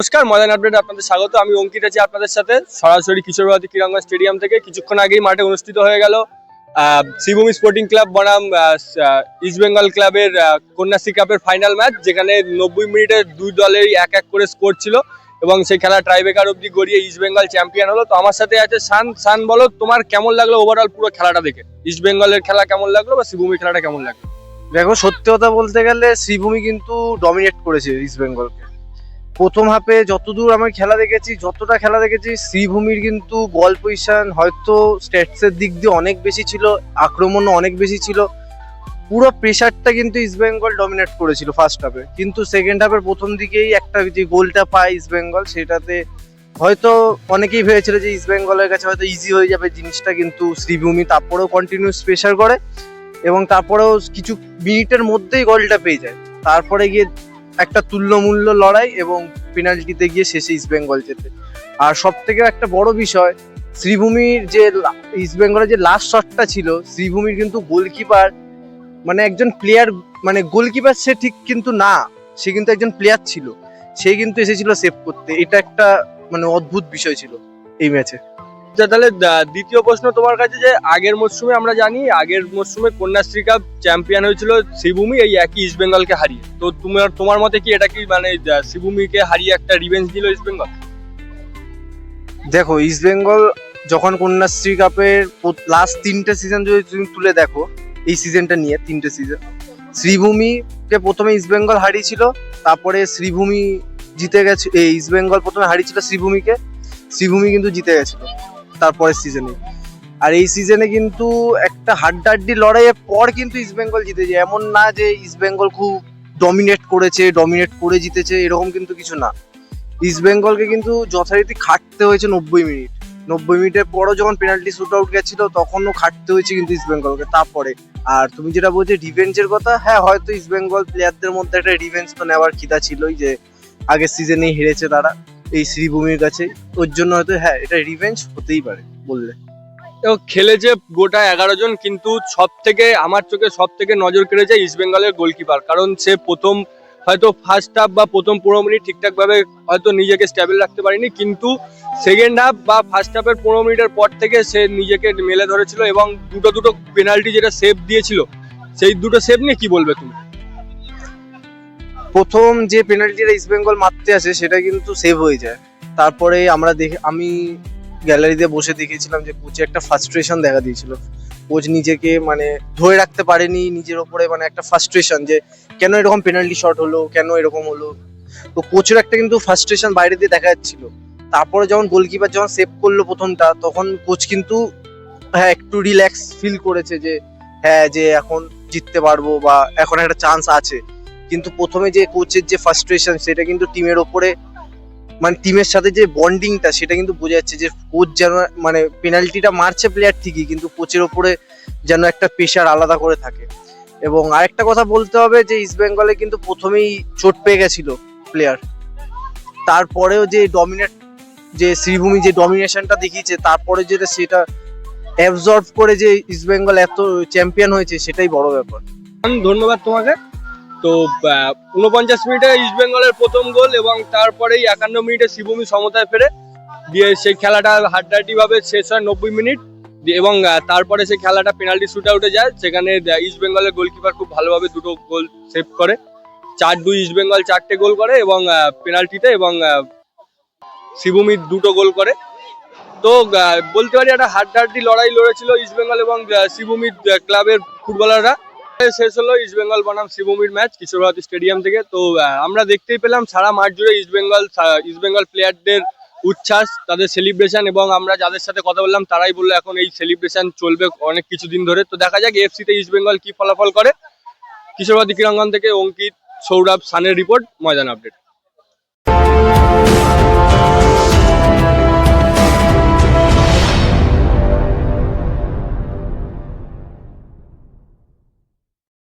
নমস্কার, ময়দান আপডেট আপনাদের স্বাগত। আমি অঙ্কিত আছি আপনাদের সাথে সরাসরি কিশোরগঞ্জ ক্রীড়াঙ্গন স্টেডিয়াম থেকে। কিছুক্ষণ আগেই মাঠে অনুষ্ঠিত হয়ে গেল শ্রীভূমি স্পোর্টিং ক্লাব বনাম ইস্ট বেঙ্গল ক্লাবের কন্যাশ্রী কাপের ফাইনাল ম্যাচ, যেখানে 90 মিনিটে দুই দলেরই এক এক করে স্কোর ছিল এবং সেই খেলা ট্রাইবেকার অবধি গড়িয়ে ইস্ট বেঙ্গল চ্যাম্পিয়ন হলো। তো আমার সাথে আছে শান। বলো, তোমার কেমন লাগলো ওভারঅল পুরো খেলাটা দেখে? ইস্ট বেঙ্গলের খেলা কেমন লাগলো বা শ্রীভূমির খেলাটা কেমন লাগলো? দেখো, সত্যি কথা বলতে গেলে শ্রীভূমি কিন্তু ডমিনেট করেছে ইস্ট বেঙ্গলকে। প্রথম হাফে যতদূর আমি যতটা খেলা দেখেছি শ্রীভূমির কিন্তু বল পজিশন হয়তো স্ট্যাটসের দিক দিয়ে অনেক বেশি ছিল, আক্রমণও অনেক বেশি ছিল। পুরো প্রেশারটা কিন্তু ইস্ট বেঙ্গল ডমিনেট করেছিল ফার্স্ট হাফে, কিন্তু সেকেন্ড হাফের প্রথম দিকেই একটা যে গোলটা পায় ইস্ট বেঙ্গল, সেটাতে হয়তো অনেকেই ভেবেছিল যে ইস্ট বেঙ্গলের কাছে হয়তো ইজি হয়ে যাবে জিনিসটা, কিন্তু শ্রীভূমি তারপরেও কন্টিনিউস প্রেশার করে এবং তারপরেও কিছু মিনিটের মধ্যেই গোলটা পেয়ে যায়। তারপরে গিয়ে একটা তুল্যমূল্য লড়াই এবং পেনাল্টিতে গিয়ে শেষে ইস্ট বেঙ্গল জেতে। আর সব থেকে একটা বড় বিষয়, শ্রীভূমির যে ইস্ট বেঙ্গলের যে লাস্ট শটটা ছিল, শ্রীভূমির কিন্তু গোলকিপার মানে একজন প্লেয়ার, মানে গোলকিপার সে ঠিক কিন্তু না, সে কিন্তু একজন প্লেয়ার ছিল, সে কিন্তু এসেছিল সেভ করতে। এটা একটা মানে অদ্ভুত বিষয় ছিল এই ম্যাচে। তাহলে দ্বিতীয় প্রশ্ন তোমার কাছে, যে আগের মরশুমে আমরা জানি আগের মরশুমে কন্যাশ্রী কাপ চ্যাম্পিয়ন হয়েছিল শ্রীভূমি এই একই ইস্ট বেঙ্গলকে হারিয়ে। তো তোমার মতে কি এটা কি মানে শ্রীভূমিকে হারিয়ে একটা রিভেঞ্জ দিল ইস্ট বেঙ্গল? দেখো, ইস্ট বেঙ্গল যখন কন্যাশ্রী কাপের লাস্ট 3টে সিজন যদি তুমি তুলে দেখো, এই সিজনটা নিয়ে 3টে সিজন, শ্রীভূমিকে প্রথমে ইস্ট বেঙ্গল হারিয়েছিল, তারপরে শ্রীভূমি জিতে গেছে। এই ইস্ট বেঙ্গল প্রথমে হারিয়েছিল শ্রীভূমিকে, শ্রীভূমি কিন্তু জিতে গেছিল তারপরের সিজনে। আর এই সিজনে কিন্তু একটা হাড্ডাহাড্ডি লড়াইয়ের পর কিন্তু ইস্ট বেঙ্গল জিতেছে। এমন না যে ইস্ট বেঙ্গল খুব ডমিনেট করে জিতেছে, এরকম কিন্তু কিছু না। ইস্ট বেঙ্গলকে কিন্তু যথারীতি খাটতে হয়েছে 90 মিনিট। 90 মিনিটের পরও যখন পেনাল্টি শুট আউট গেছিল তখনও খাটতে হয়েছে কিন্তু ইস্ট বেঙ্গলকে। তারপরে আর তুমি যেটা বলছো রিভেঞ্জের কথা, হ্যাঁ হয়তো ইস্ট বেঙ্গল প্লেয়ারদের মধ্যে একটা রিভেঞ্জ তো নেওয়ার খিদা ছিলই, যে আগের সিজনেই হেরেছে তারা এই শ্রীভূমির কাছে, ওর জন্য হয়তো হ্যাঁ এটা রিভেঞ্জ হতেই পারে বললে। খেলেছে গোটা 11 জন, কিন্তু আমার চোখে সব থেকে নজর কেড়েছে ইস্ট বেঙ্গলের গোলকিপার। কারণ সে প্রথম হয়তো ফার্স্ট হাফ বা প্রথম 15 মিনিট ঠিকঠাক ভাবে হয়তো নিজেকে স্টেবল রাখতে পারেনি, কিন্তু সেকেন্ড হাফ বা ফার্স্ট হাফের 15 মিনিটের পর থেকে সে নিজেকে মেলে ধরেছিল এবং দুটো পেনাল্টি যেটা সেভ দিয়েছিল, সেই দুটো সেভ নিয়ে কি বলবে তুমি? প্রথম যে পেনাল্টিটা ইস্ট বেঙ্গল মারতে আসে সেটা কিন্তু সেভ হয়ে যায়। তারপরে আমি গ্যালারিতে বসে দেখেছিলাম যে কোচে একটা ফ্রাস্ট্রেশন দেখা দিয়েছিল। কোচ নিজেকে মানে ধরে রাখতে পারেনি নিজের ওপরে, মানে একটা ফ্রাস্ট্রেশন যে কেন এরকম পেনাল্টি শট হলো, কেন এরকম হলো। তো কোচের একটা কিন্তু ফ্রাস্ট্রেশন বাইরে দিয়ে দেখা যাচ্ছিল। তারপরে যখন গোলকিপার যখন সেভ করলো প্রথমটা, তখন কোচ কিন্তু হ্যাঁ একটু রিল্যাক্স ফিল করেছে যে হ্যাঁ যে এখন জিততে পারবো বা এখন একটা চান্স আছে। কিন্তু প্রথমে যে কোচের যে ফ্রাস্ট্রেশন, সেটা কিন্তু টিমের ওপরে, মানে টিমের সাথে যে বন্ডিংটা, সেটা কিন্তু বোঝা যাচ্ছে যে কোচ যেন মানে পেনাল্টিটা মারছে প্লেয়ার ঠিকই, কিন্তু কোচের ওপরে যেন একটা প্রেশার আলাদা করে থাকে। এবং আরেকটা কথা বলতে হবে যে ইস্ট বেঙ্গলে কিন্তু প্রথমেই চোট পেয়ে গেছিল প্লেয়ার, তারপরেও যে শ্রীভূমি যে ডমিনেশনটা দেখিয়েছে, তারপরে যেটা সেটা অ্যাবজর্ব করে যে ইস্ট বেঙ্গল এত চ্যাম্পিয়ন হয়েছে, সেটাই বড় ব্যাপার। ধন্যবাদ তোমাকে। তো 49 মিনিটে ইস্ট বেঙ্গলের প্রথম গোল এবং তারপরেই 51 মিনিটে শ্রীভূমি সমতায় ফেরে দিয়ে সেই খেলাটা হাড্ডাহাড্ডি ভাবে শেষ হয় 90 মিনিট এবং তারপরে সেই খেলাটা পেনাল্টি শুট আউটে যায়। সেখানে ইস্ট বেঙ্গলের গোলকিপার খুব ভালোভাবে দুটো গোল সেভ করে। 4-2 ইস্ট বেঙ্গল 4টে গোল করে এবং পেনাল্টিতে, এবং শ্রীভূমি 2টো গোল করে। তো বলতে পারি একটা হাড্ডাহাড্ডি লড়াই লড়েছিল ইস্ট বেঙ্গল এবং শ্রীভূমি ক্লাবের ফুটবলাররা। শেষ হলো ইস্ট বেঙ্গল বনাম শ্রীভূমির ম্যাচ কিশোরগঞ্জ স্টেডিয়াম থেকে। তো আমরা দেখতেই পেলাম সারা মাঠ জুড়ে ইস্ট বেঙ্গল প্লেয়ারদের উচ্ছ্বাস, তাদের সেলিব্রেশন, এবং আমরা যাদের সাথে কথা বললাম তারাই বললো এখন এই সেলিব্রেশন চলবে অনেক কিছুদিন ধরে। তো দেখা যাক এফসিতে ইস্ট বেঙ্গল কি ফলাফল করে। কিশোরগঞ্জ ক্রীড়াঙ্গন থেকে অঙ্কিত, সৌরভ, সানের রিপোর্ট, ময়দান আপডেট।